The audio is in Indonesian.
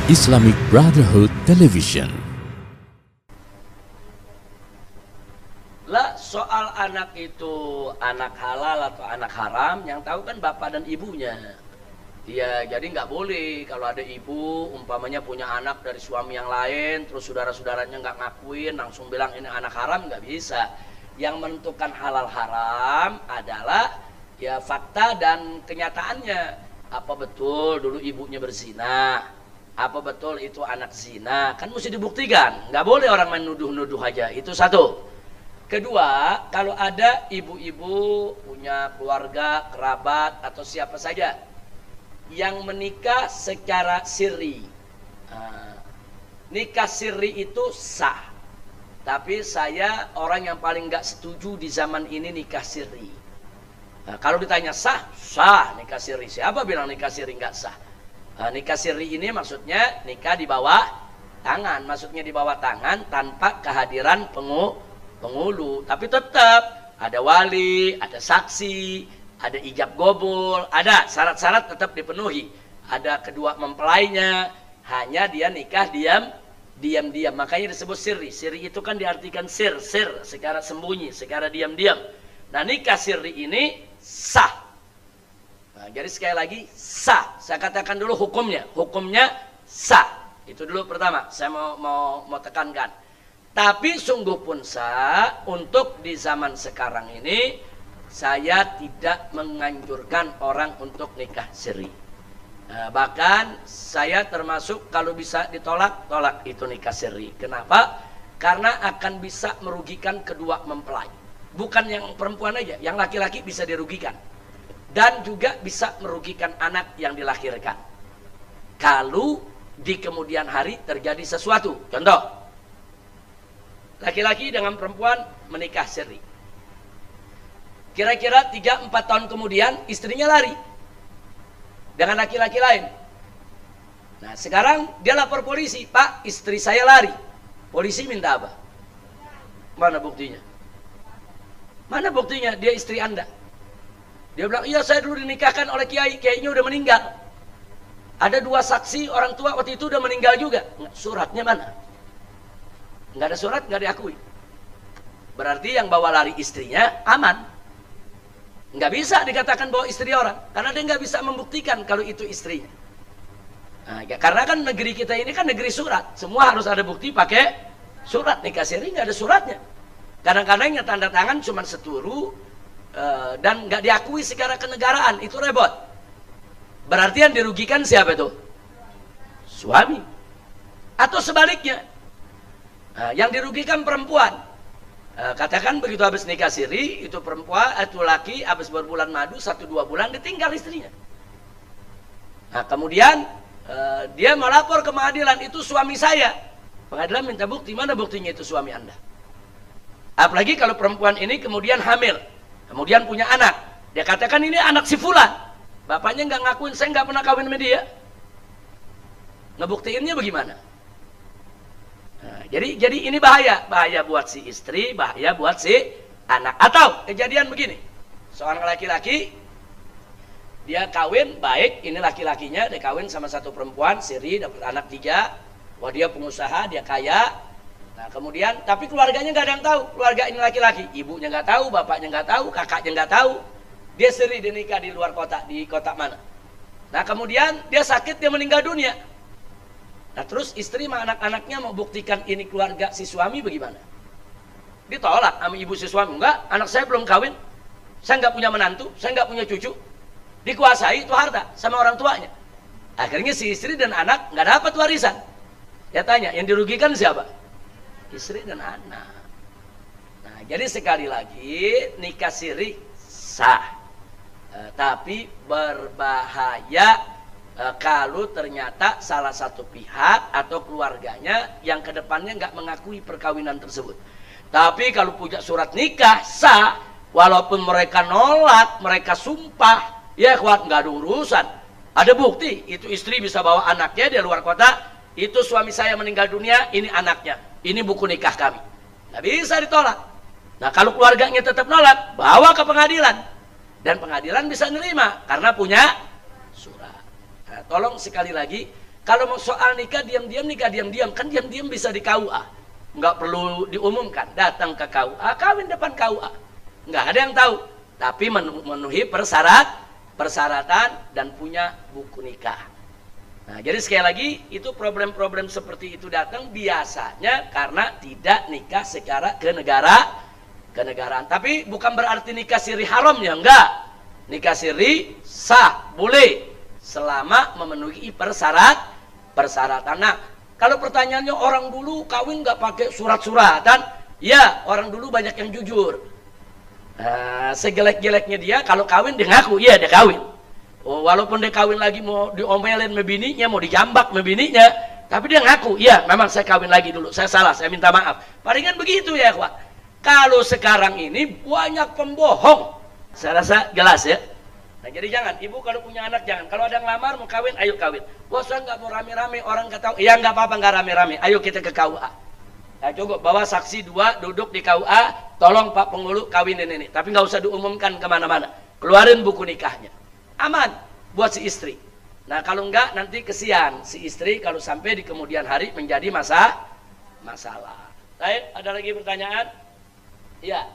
Islamic Brotherhood Television. Lah soal anak itu anak halal atau anak haram, yang tahu kan bapak dan ibunya. Ya jadi nggak boleh kalau ada ibu umpamanya punya anak dari suami yang lain, terus saudara-saudaranya nggak ngakuin, langsung bilang ini anak haram, nggak bisa. Yang menentukan halal haram adalah ya fakta dan kenyataannya. Apa betul dulu ibunya berzina? Apa betul itu anak zina? Kan mesti dibuktikan. Nggak boleh orang main nuduh-nuduh aja. Itu satu. Kedua, kalau ada ibu-ibu punya keluarga, kerabat atau siapa saja yang menikah secara sirri, nikah sirri itu sah. Tapi saya orang yang paling nggak setuju di zaman ini nikah sirri. Kalau ditanya sah, sah nikah sirri. Siapa bilang nikah sirri nggak sah? Nikah sirri ini maksudnya nikah di bawah tangan. Maksudnya di bawah tangan tanpa kehadiran penghulu. Tapi tetap ada wali, ada saksi, ada ijab gobul, ada syarat-syarat tetap dipenuhi. Ada kedua mempelainya, hanya dia nikah diam-diam. Makanya disebut sirri. Sirri itu kan diartikan sir, secara sembunyi, secara diam-diam. Nah nikah sirri ini sah. Nah, jadi sekali lagi sah. Saya katakan dulu hukumnya sah. Itu dulu pertama. Saya mau tekankan. Tapi sungguh pun sah untuk di zaman sekarang ini saya tidak menganjurkan orang untuk nikah siri. Bahkan saya termasuk kalau bisa ditolak, tolak itu nikah siri. Kenapa? Karena akan bisa merugikan kedua mempelai. Bukan yang perempuan aja, yang laki-laki bisa dirugikan. Dan juga bisa merugikan anak yang dilahirkan. Kalau di kemudian hari terjadi sesuatu. Contoh, laki-laki dengan perempuan menikah siri. Kira-kira 3-4 tahun kemudian istrinya lari dengan laki-laki lain. Nah sekarang dia lapor polisi, Pak istri saya lari. Polisi minta apa? Mana buktinya? Mana buktinya dia istri Anda? Dia bilang, iya saya dulu dinikahkan oleh kiai, kiainya udah meninggal. Ada 2 saksi, orang tua waktu itu udah meninggal juga. Suratnya mana? Nggak ada surat, nggak diakui. Berarti yang bawa lari istrinya aman. Nggak bisa dikatakan bawa istri orang, karena dia nggak bisa membuktikan kalau itu istrinya. Nah, ya, karena kan negeri kita ini kan negeri surat. Semua harus ada bukti pakai surat. Nikah siri nggak ada suratnya. Kadang-kadang yang tanda tangan cuma seturu, dan nggak diakui secara kenegaraan, itu repot. Berarti yang dirugikan siapa itu? Suami. Atau sebaliknya, yang dirugikan perempuan. Katakan begitu habis nikah siri, itu perempuan, itu laki habis berbulan madu 1-2 bulan ditinggal istrinya. Nah kemudian dia melapor ke pengadilan, itu suami saya. Pengadilan minta bukti, mana buktinya itu suami Anda? Apalagi kalau perempuan ini kemudian hamil, kemudian punya anak, dia katakan ini anak si fulan, bapaknya nggak ngakuin, saya nggak pernah kawin sama dia. Ngebuktiinnya bagaimana? Nah, jadi ini bahaya buat si istri, bahaya buat si anak. Atau kejadian begini, seorang laki-laki dia kawin baik, ini laki-lakinya dia kawin sama satu perempuan siri, dapat anak 3. Wah dia pengusaha, dia kaya. Nah kemudian, tapi keluarganya nggak ada yang tahu, keluarga ini laki-laki, ibunya nggak tahu, bapaknya nggak tahu, kakaknya nggak tahu. Dia sendiri, dia nikah di luar kota, di kota mana. Nah kemudian dia sakit, dia meninggal dunia. Nah terus istri sama anak-anaknya mau buktikan ini keluarga si suami bagaimana? Ditolak sama ibu si suami, enggak, anak saya belum kawin, saya nggak punya menantu, saya nggak punya cucu. Dikuasai itu harta sama orang tuanya. Akhirnya si istri dan anak nggak dapat warisan. Dia tanya, yang dirugikan siapa? Istri dan anak. Nah, jadi sekali lagi nikah siri sah, tapi berbahaya kalau ternyata salah satu pihak atau keluarganya yang kedepannya nggak mengakui perkawinan tersebut. Tapi kalau punya surat nikah sah, walaupun mereka nolak, mereka sumpah, ya kuat nggak ada urusan. Ada bukti, itu istri bisa bawa anaknya di luar kota. Itu suami saya meninggal dunia, ini anaknya, ini buku nikah kami. Nggak bisa ditolak. Nah kalau keluarganya tetap nolak, bawa ke pengadilan. Dan pengadilan bisa nerima, karena punya surat. Nah, tolong sekali lagi, Kalau mau soal nikah diam-diam, kan diam-diam bisa di KUA. Nggak perlu diumumkan, datang ke KUA, kawin depan KUA. Nggak ada yang tahu, tapi memenuhi persyaratan dan punya buku nikah. Nah, jadi sekali lagi, itu problem-problem seperti itu datang biasanya karena tidak nikah secara kenegaraan. Tapi bukan berarti nikah siri haram ya, enggak. Nikah siri sah, boleh, selama memenuhi persyaratan. Nah, kalau pertanyaannya orang dulu kawin nggak pakai surat-suratan, ya orang dulu banyak yang jujur. Segelek-geleknya dia, kalau kawin dia ngaku, iya dia kawin. Walaupun dia kawin lagi mau diomelin sama bininya, mau dijambak sama bininya, tapi dia ngaku, iya memang saya kawin lagi dulu, saya salah, saya minta maaf. Palingan begitu ya, kawan. Kalau sekarang ini banyak pembohong. Saya rasa jelas ya. Nah, jadi jangan, ibu kalau punya anak jangan. Kalau ada yang lamar mau kawin, ayo kawin. Wah, saya nggak mau rame-rame, orang ketahui. Ya nggak apa-apa, nggak rame-rame. Ayo kita ke KUA. Nah, coba bawa saksi 2 duduk di KUA. Tolong Pak Penghulu kawinin ini. Tapi nggak usah diumumkan kemana-mana. Keluarin buku nikahnya. Aman buat si istri. Nah, kalau nggak nanti kesian si istri kalau sampai di kemudian hari menjadi masalah. Baik, ada lagi pertanyaan? Iya.